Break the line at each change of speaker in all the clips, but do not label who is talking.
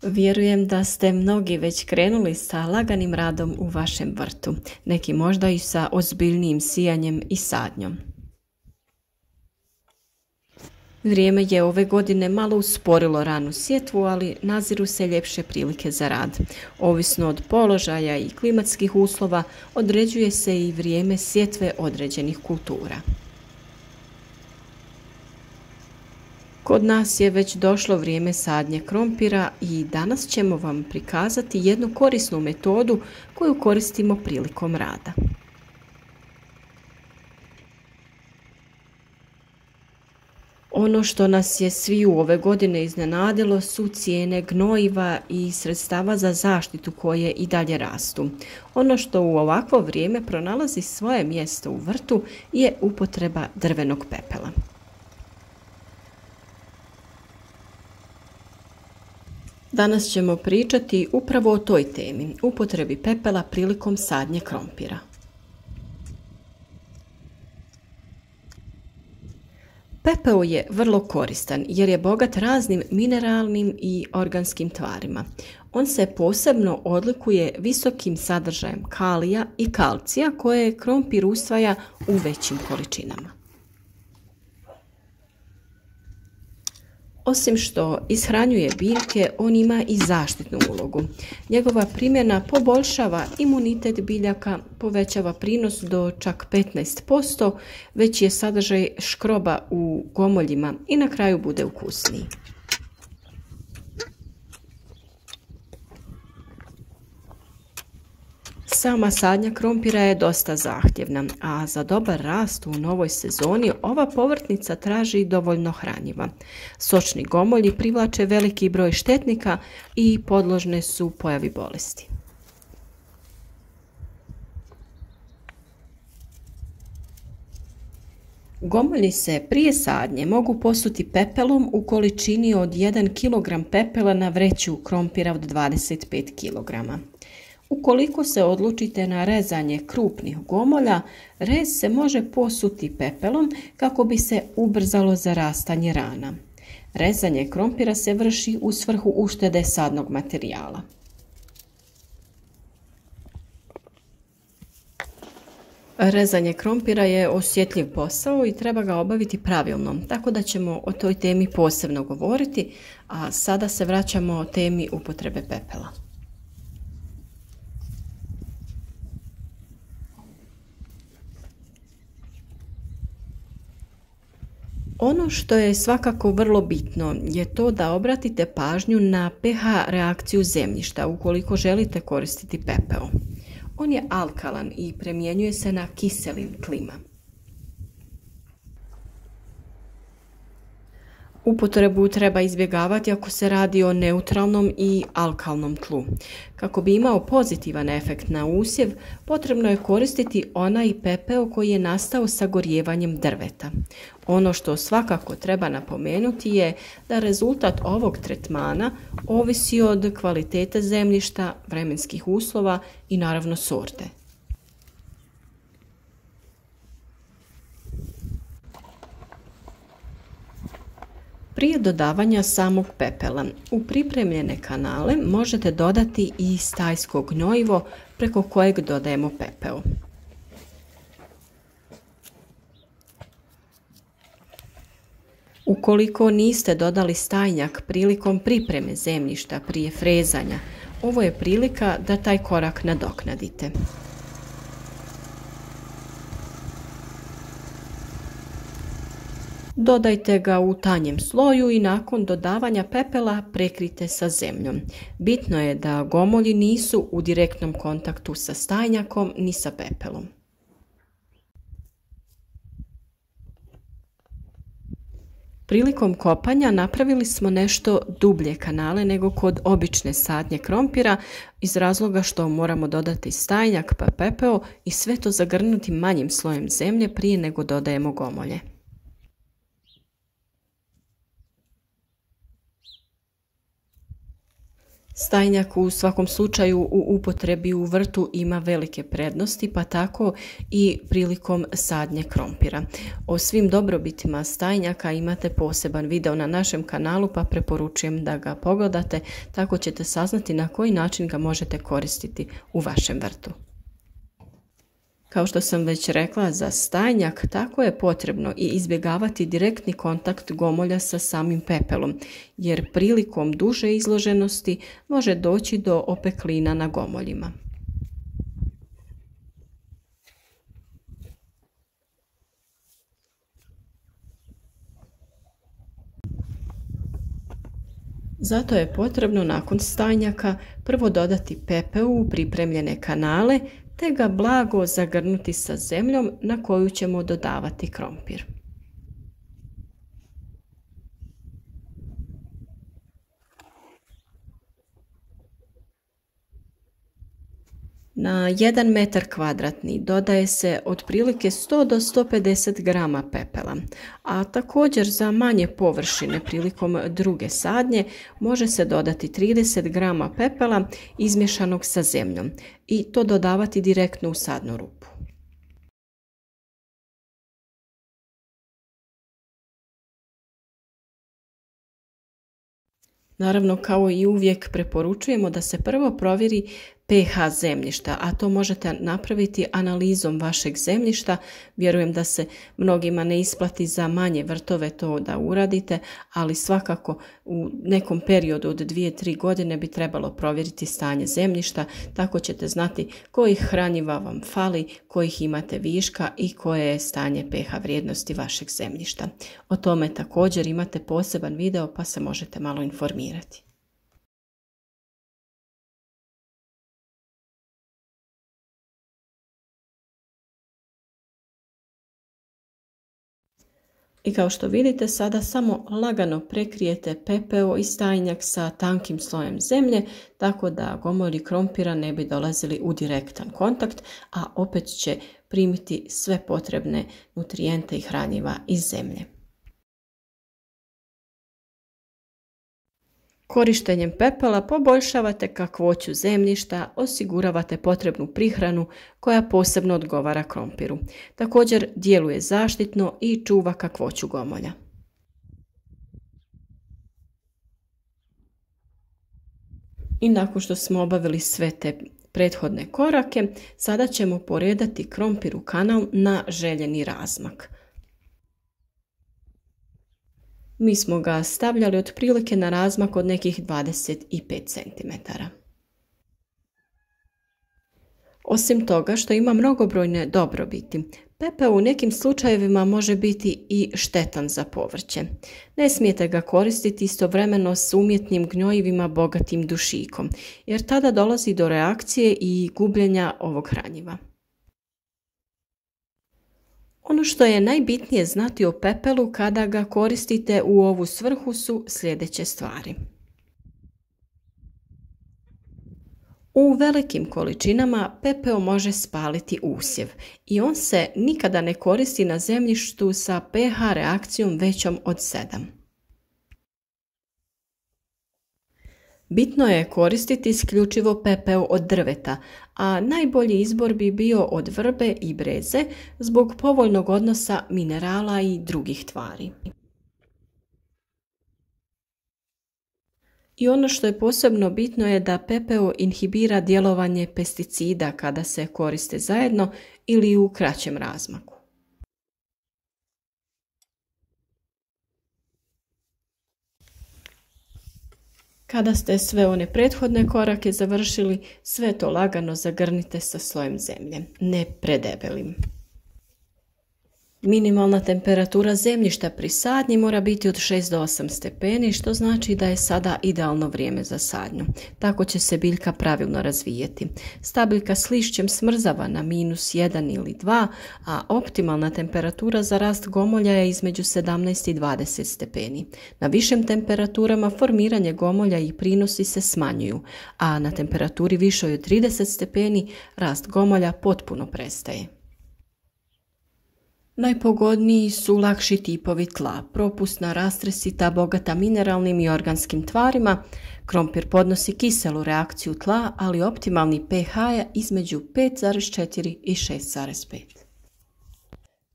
Vjerujem da ste mnogi već krenuli sa laganim radom u vašem vrtu, neki možda i sa ozbiljnijim sijanjem i sadnjom. Vrijeme je ove godine malo usporilo ranu sjetvu, ali naziru se ljepše prilike za rad. Ovisno od položaja i klimatskih uslova određuje se i vrijeme sjetve određenih kultura. Kod nas je već došlo vrijeme sadnje krompira i danas ćemo vam prikazati jednu korisnu metodu koju koristimo prilikom rada. Ono što nas je sviju ove godine iznenadilo su cijene gnojiva i sredstava za zaštitu koje i dalje rastu. Ono što u ovakvo vrijeme pronalazi svoje mjesto u vrtu je upotreba drvenog pepela. Danas ćemo pričati upravo o toj temi, upotrebi pepela prilikom sadnje krompira. Pepeo je vrlo koristan jer je bogat raznim mineralnim i organskim tvarima. On se posebno odlikuje visokim sadržajem kalija i kalcija koje krompir usvaja u većim količinama. Osim što ishranjuje biljke, on ima i zaštitnu ulogu. Njegova primjena poboljšava imunitet biljaka, povećava prinos do čak 15%, veći je sadržaj škroba u gomoljima i na kraju bude ukusniji. Sama sadnja krompira je dosta zahtjevna, a za dobar rast u novoj sezoni ova povrtnica traži dovoljno hranjiva. Sočni gomolji privlače veliki broj štetnika i podložne su pojavi bolesti. Gomolji se prije sadnje mogu posuti pepelom u količini od 1 kg pepela na vreću krompira od 25 kg. Ukoliko se odlučite na rezanje krupnih gomolja, rez se može posuti pepelom kako bi se ubrzalo zarastanje rana. Rezanje krompira se vrši u svrhu uštede sadnog materijala. Rezanje krompira je osjetljiv posao i treba ga obaviti pravilno, tako da ćemo o toj temi posebno govoriti, a sada se vraćamo temi upotrebe pepela. Ono što je svakako vrlo bitno je to da obratite pažnju na pH reakciju zemljišta ukoliko želite koristiti pepeo. On je alkalan i primjenjuje se na kiselim tlima. Upotrebu treba izbjegavati ako se radi o neutralnom i alkalnom tlu. Kako bi imao pozitivan efekt na usjev, potrebno je koristiti onaj pepeo koji je nastao sagorijevanjem drveta. Ono što svakako treba napomenuti je da rezultat ovog tretmana ovisi od kvalitete zemljišta, vremenskih uslova i naravno sorte. Prije dodavanja samog pepela u pripremljene kanale možete dodati i stajsko gnojivo preko kojeg dodajemo pepeo. Ukoliko niste dodali stajnjak prilikom pripreme zemljišta prije frezanja, ovo je prilika da taj korak nadoknadite. Dodajte ga u tanjem sloju i nakon dodavanja pepela prekrijte sa zemljom. Bitno je da gomolji nisu u direktnom kontaktu sa stajnjakom ni sa pepelom. Prilikom kopanja napravili smo nešto dublje kanale nego kod obične sadnje krompira iz razloga što moramo dodati stajnjak pa pepeo i sve to zagrnuti manjim slojem zemlje prije nego dodajemo gomolje. Stajnjak u svakom slučaju u upotrebi u vrtu ima velike prednosti, pa tako i prilikom sadnje krompira. O svim dobrobitima stajnjaka imate poseban video na našem kanalu, pa preporučujem da ga pogledate, tako ćete saznati na koji način ga možete koristiti u vašem vrtu. Kao što sam već rekla za stajnjak, tako je potrebno i izbjegavati direktni kontakt gomolja sa samim pepelom, jer prilikom duže izloženosti može doći do opeklina na gomoljima. Zato je potrebno nakon stajnjaka prvo dodati pepeo u pripremljene kanale, te ga blago zagrnuti sa zemljom na koju ćemo dodavati krompir. Na 1 metar kvadratni dodaje se otprilike 100 do 150 grama pepela, a također za manje površine prilikom druge sadnje može se dodati 30 grama pepela izmješanog sa zemljom i to dodavati direktno u sadnu rupu. Naravno, kao i uvijek preporučujemo da se prvo provjeri pH zemljišta, a to možete napraviti analizom vašeg zemljišta. Vjerujem da se mnogima ne isplati za manje vrtove to da uradite, ali svakako u nekom periodu od 2-3 godine bi trebalo provjeriti stanje zemljišta, tako ćete znati kojih hranjiva vam fali, kojih imate viška i koje je stanje pH vrijednosti vašeg zemljišta. O tome također imate poseban video, pa se možete malo informirati. I kao što vidite, sada samo lagano prekrijete pepeo i stajnjak sa tankim slojem zemlje, tako da gomolji krompira ne bi dolazili u direktan kontakt, a opet će primiti sve potrebne nutrijente i hranjiva iz zemlje. Korištenjem pepela poboljšavate kakvoću zemljišta, osiguravate potrebnu prihranu koja posebno odgovara krompiru. Također djeluje zaštitno i čuva kakvoću gomolja. I nakon što smo obavili sve te prethodne korake, sada ćemo poredati krompir u kanal na željeni razmak. Mi smo ga stavljali otprilike na razmak od nekih 25 cm. Osim toga što ima mnogobrojne dobrobiti, pepeo u nekim slučajevima može biti i štetan za povrće. Ne smijete ga koristiti istovremeno s umjetnim gnjojivima bogatim dušikom, jer tada dolazi do reakcije i gubljenja ovog hranjiva. Ono što je najbitnije znati o pepelu kada ga koristite u ovu svrhu su sljedeće stvari. U velikim količinama pepeo može spaliti usjev i on se nikada ne koristi na zemljištu sa pH reakcijom većom od 7. Bitno je koristiti isključivo pepeo od drveta, a najbolji izbor bi bio od vrbe i breze zbog povoljnog odnosa minerala i drugih tvari. I ono što je posebno bitno je da pepeo inhibira djelovanje pesticida kada se koriste zajedno ili u kraćem razmaku. Kada ste sve one prethodne korake završili, sve to lagano zagrnite sa slojem zemlje, ne predebelim. Minimalna temperatura zemljišta pri sadnji mora biti od 6 do 8 stepeni, što znači da je sada idealno vrijeme za sadnju. Tako će se biljka pravilno razvijeti. Stabiljka s lišćem smrzava na -1 ili 2, a optimalna temperatura za rast gomolja je između 17 i 20 stepeni. Na višim temperaturama formiranje gomolja i prinosi se smanjuju, a na temperaturi višoj od 30 stepeni rast gomolja potpuno prestaje. Najpogodniji su lakši tipovi tla, propusna, rastresita, bogata mineralnim i organskim tvarima. Krompir podnosi kiselu reakciju tla, ali optimalni pH je između 5,4 i 6,5.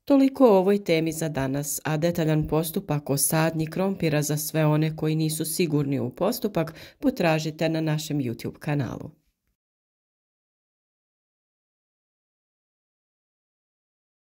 Toliko o ovoj temi za danas, a detaljan postupak o sadnji krompira za sve one koji nisu sigurni u postupak potražite na našem YouTube kanalu.